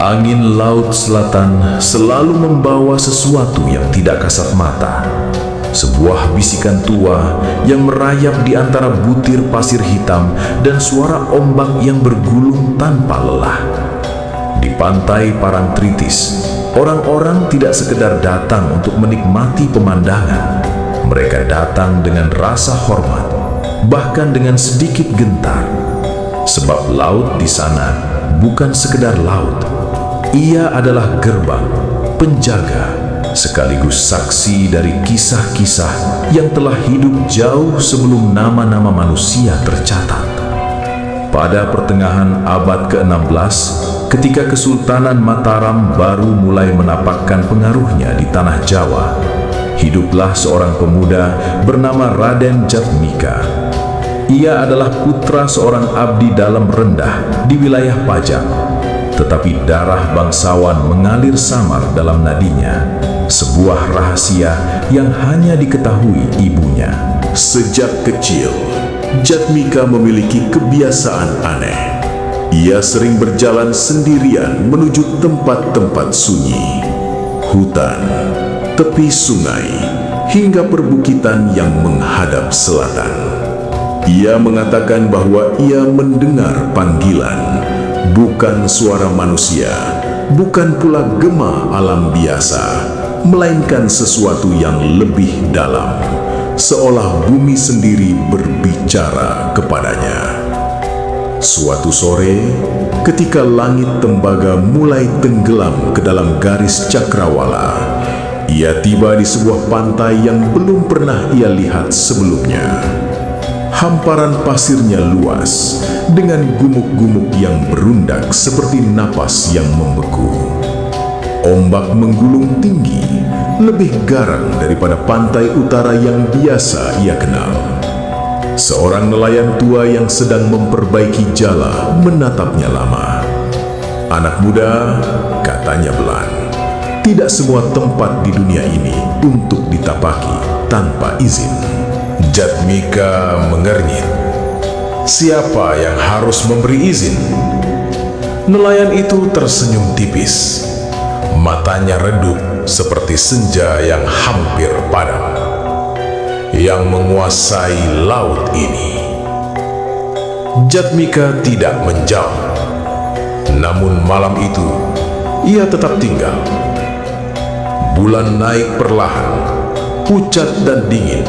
Angin laut selatan selalu membawa sesuatu yang tidak kasat mata. Sebuah bisikan tua yang merayap di antara butir pasir hitam dan suara ombak yang bergulung tanpa lelah. Di pantai Parangtritis, orang-orang tidak sekedar datang untuk menikmati pemandangan. Mereka datang dengan rasa hormat, bahkan dengan sedikit gentar. Sebab laut di sana bukan sekedar laut. Ia adalah gerbang, penjaga, sekaligus saksi dari kisah-kisah yang telah hidup jauh sebelum nama-nama manusia tercatat. Pada pertengahan abad ke-16, ketika Kesultanan Mataram baru mulai menapakkan pengaruhnya di tanah Jawa, hiduplah seorang pemuda bernama Raden Jatmika. Ia adalah putra seorang abdi dalam rendah di wilayah Pajang, tetapi darah bangsawan mengalir samar dalam nadinya, sebuah rahasia yang hanya diketahui ibunya. Sejak kecil, Jatmika memiliki kebiasaan aneh. Ia sering berjalan sendirian menuju tempat-tempat sunyi, hutan, tepi sungai, hingga perbukitan yang menghadap selatan. Ia mengatakan bahwa ia mendengar panggilan, bukan suara manusia, bukan pula gema alam biasa, melainkan sesuatu yang lebih dalam, seolah bumi sendiri berbicara kepadanya. Suatu sore, ketika langit tembaga mulai tenggelam ke dalam garis cakrawala, ia tiba di sebuah pantai yang belum pernah ia lihat sebelumnya. Hamparan pasirnya luas, dengan gumuk-gumuk yang berundak seperti napas yang membeku. Ombak menggulung tinggi, lebih garang daripada pantai utara yang biasa ia kenal. Seorang nelayan tua yang sedang memperbaiki jala menatapnya lama. "Anak muda," katanya belan, "tidak semua tempat di dunia ini untuk ditapaki tanpa izin." Jatmika mengernyit. "Siapa yang harus memberi izin?" Nelayan itu tersenyum tipis. Matanya redup seperti senja yang hampir padam. "Yang menguasai laut ini." Jatmika tidak menjawab. Namun malam itu, ia tetap tinggal. Bulan naik perlahan, pucat dan dingin,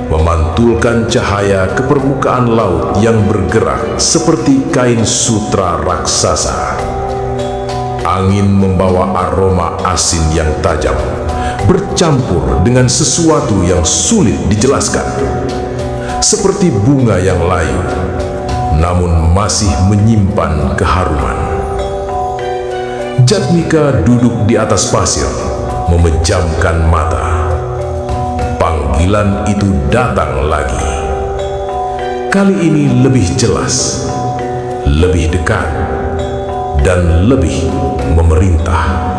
memantulkan cahaya ke permukaan laut yang bergerak seperti kain sutra raksasa. Angin membawa aroma asin yang tajam, bercampur dengan sesuatu yang sulit dijelaskan. Seperti bunga yang layu, namun masih menyimpan keharuman. Jatmika duduk di atas pasir, memejamkan mata. Panggilan itu datang lagi. Kali ini lebih jelas, lebih dekat, dan lebih memerintah.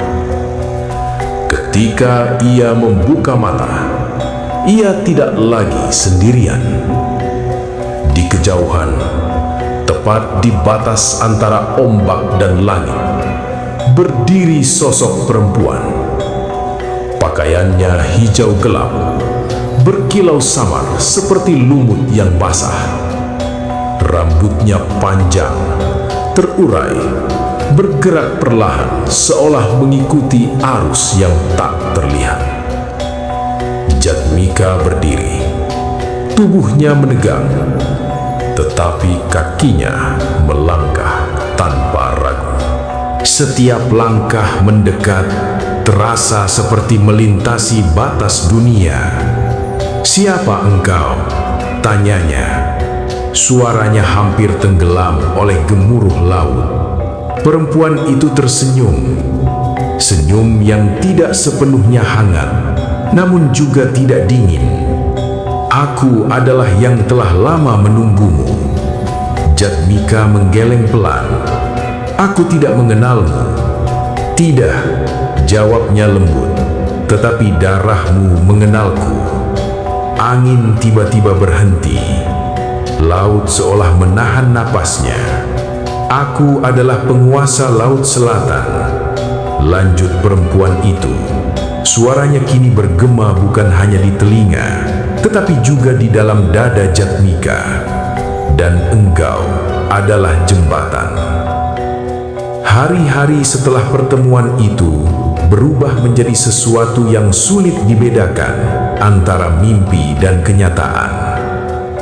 Ketika ia membuka mata, ia tidak lagi sendirian. Di kejauhan, tepat di batas antara ombak dan langit, berdiri sosok perempuan. Pakaiannya hijau gelap, berkilau samar seperti lumut yang basah. Rambutnya panjang, terurai, bergerak perlahan seolah mengikuti arus yang tak terlihat. Jatmika berdiri, tubuhnya menegang, tetapi kakinya melangkah tanpa ragu. Setiap langkah mendekat terasa seperti melintasi batas dunia. "Siapa engkau?" tanyanya. Suaranya hampir tenggelam oleh gemuruh laut. Perempuan itu tersenyum, senyum yang tidak sepenuhnya hangat, namun juga tidak dingin. "Aku adalah yang telah lama menunggumu." Jatmika menggeleng pelan. "Aku tidak mengenalmu." "Tidak," jawabnya lembut, "tetapi darahmu mengenalku." Angin tiba-tiba berhenti. Laut seolah menahan napasnya. Aku adalah penguasa Laut Selatan, lanjut perempuan itu. Suaranya kini bergema bukan hanya di telinga, tetapi juga di dalam dada Jatmika. Dan engkau adalah jembatan. Hari-hari setelah pertemuan itu berubah menjadi sesuatu yang sulit dibedakan antara mimpi dan kenyataan.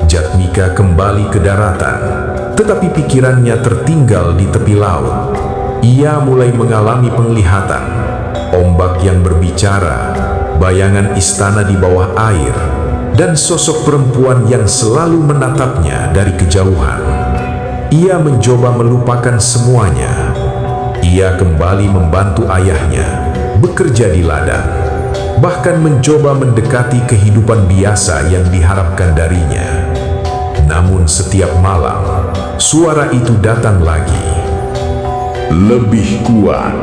Jatmika kembali ke daratan, tetapi pikirannya tertinggal di tepi laut. Ia mulai mengalami penglihatan, ombak yang berbicara, bayangan istana di bawah air, dan sosok perempuan yang selalu menatapnya dari kejauhan. Ia mencoba melupakan semuanya. Ia kembali membantu ayahnya bekerja di ladang, bahkan mencoba mendekati kehidupan biasa yang diharapkan darinya. Namun setiap malam, suara itu datang lagi. Lebih kuat,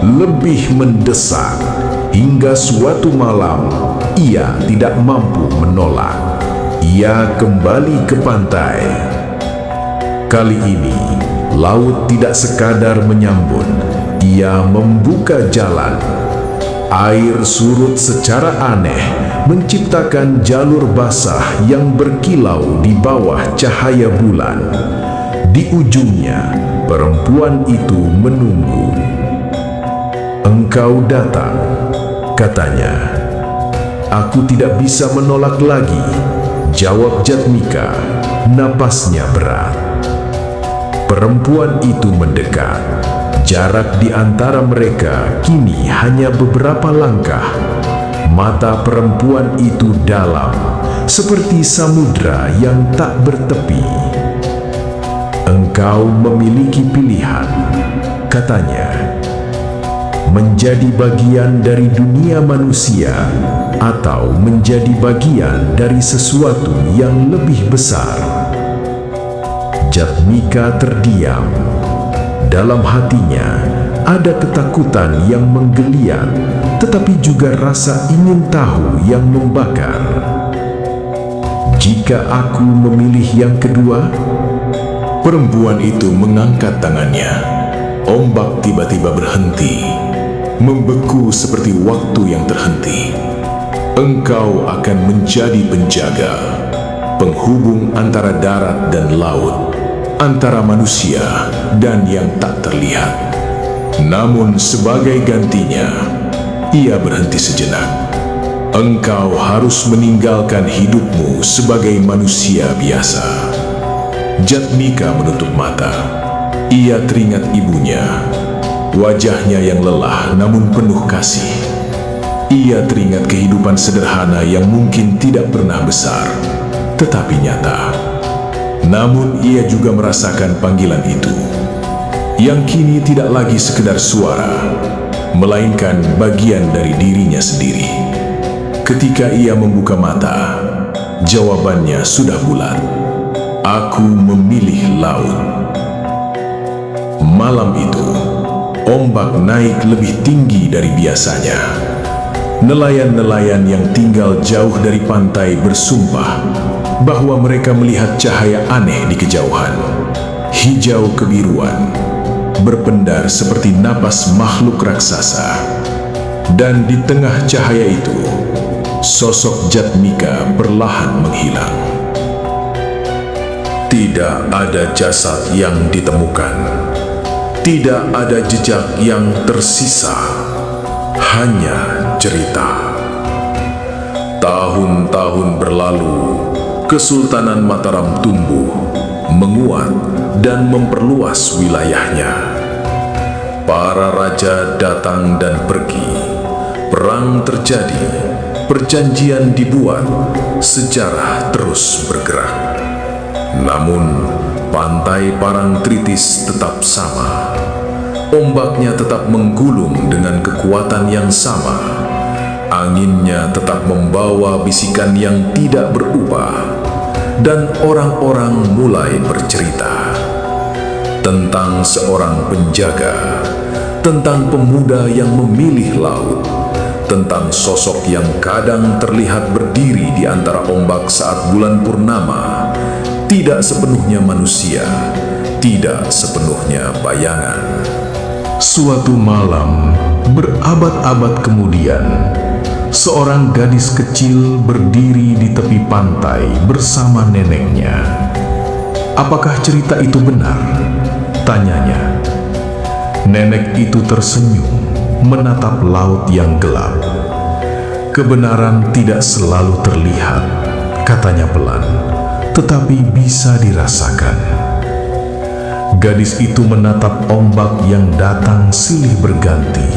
lebih mendesak, hingga suatu malam ia tidak mampu menolak. Ia kembali ke pantai. Kali ini, laut tidak sekadar menyambut, ia membuka jalan. Air surut secara aneh, menciptakan jalur basah yang berkilau di bawah cahaya bulan. Di ujungnya, perempuan itu menunggu. "Engkau datang," katanya. "Aku tidak bisa menolak lagi," jawab Jatmika, napasnya berat. Perempuan itu mendekat. Jarak di antara mereka kini hanya beberapa langkah. Mata perempuan itu dalam, seperti samudra yang tak bertepi. "Engkau memiliki pilihan," katanya. "Menjadi bagian dari dunia manusia atau menjadi bagian dari sesuatu yang lebih besar." Jatmika terdiam. Dalam hatinya ada ketakutan yang menggeliat, tetapi juga rasa ingin tahu yang membakar. "Jika aku memilih yang kedua?" Perempuan itu mengangkat tangannya. Ombak tiba-tiba berhenti, membeku seperti waktu yang terhenti. "Engkau akan menjadi penjaga, penghubung antara darat dan laut, antara manusia dan yang tak terlihat. Namun sebagai gantinya," ia berhenti sejenak, "engkau harus meninggalkan hidupmu sebagai manusia biasa." Jatmika menutup mata. Ia teringat ibunya, wajahnya yang lelah namun penuh kasih. Ia teringat kehidupan sederhana yang mungkin tidak pernah besar, tetapi nyata. Namun ia juga merasakan panggilan itu, yang kini tidak lagi sekedar suara, melainkan bagian dari dirinya sendiri. Ketika ia membuka mata, jawabannya sudah bulat. "Aku memilih laut." Malam itu, ombak naik lebih tinggi dari biasanya. Nelayan-nelayan yang tinggal jauh dari pantai bersumpah bahwa mereka melihat cahaya aneh di kejauhan, hijau kebiruan, berpendar seperti napas makhluk raksasa. Dan di tengah cahaya itu, sosok Jatmika perlahan menghilang. Tidak ada jasad yang ditemukan, tidak ada jejak yang tersisa, hanya cerita. Tahun-tahun berlalu, Kesultanan Mataram tumbuh, menguat, dan memperluas wilayahnya. Para raja datang dan pergi, perang terjadi, perjanjian dibuat, sejarah terus bergerak. Namun, pantai Parangtritis tetap sama. Ombaknya tetap menggulung dengan kekuatan yang sama. Anginnya tetap membawa bisikan yang tidak berubah. Dan orang-orang mulai bercerita tentang seorang penjaga, tentang pemuda yang memilih laut, tentang sosok yang kadang terlihat berdiri di antara ombak saat bulan purnama, tidak sepenuhnya manusia, tidak sepenuhnya bayangan. Suatu malam, berabad-abad kemudian, seorang gadis kecil berdiri di tepi pantai bersama neneknya. "Apakah cerita itu benar?" tanyanya. Nenek itu tersenyum, menatap laut yang gelap. "Kebenaran tidak selalu terlihat," katanya pelan, "tetapi bisa dirasakan." Gadis itu menatap ombak yang datang silih berganti.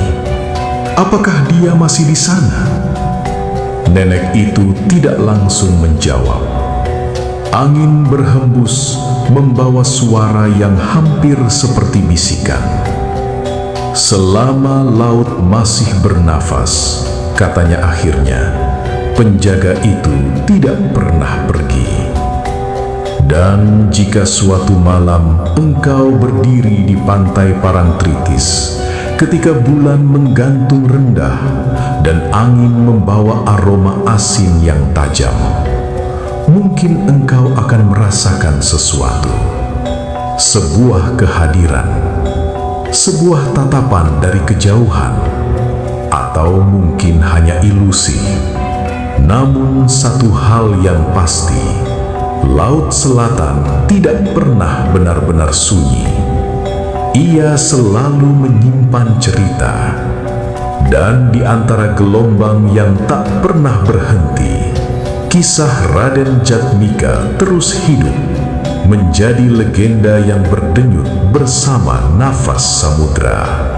"Apakah dia masih di sana?" Nenek itu tidak langsung menjawab. Angin berhembus membawa suara yang hampir seperti bisikan. "Selama laut masih bernafas," katanya akhirnya, "penjaga itu tidak pernah pergi. Dan jika suatu malam engkau berdiri di pantai Parangtritis, ketika bulan menggantung rendah dan angin membawa aroma asin yang tajam, mungkin engkau akan merasakan sesuatu, sebuah kehadiran, sebuah tatapan dari kejauhan, atau mungkin hanya ilusi. Namun satu hal yang pasti, Laut Selatan tidak pernah benar-benar sunyi. Ia selalu menyimpan cerita, dan di antara gelombang yang tak pernah berhenti, kisah Raden Jatmika terus hidup, menjadi legenda yang berdenyut bersama nafas samudra.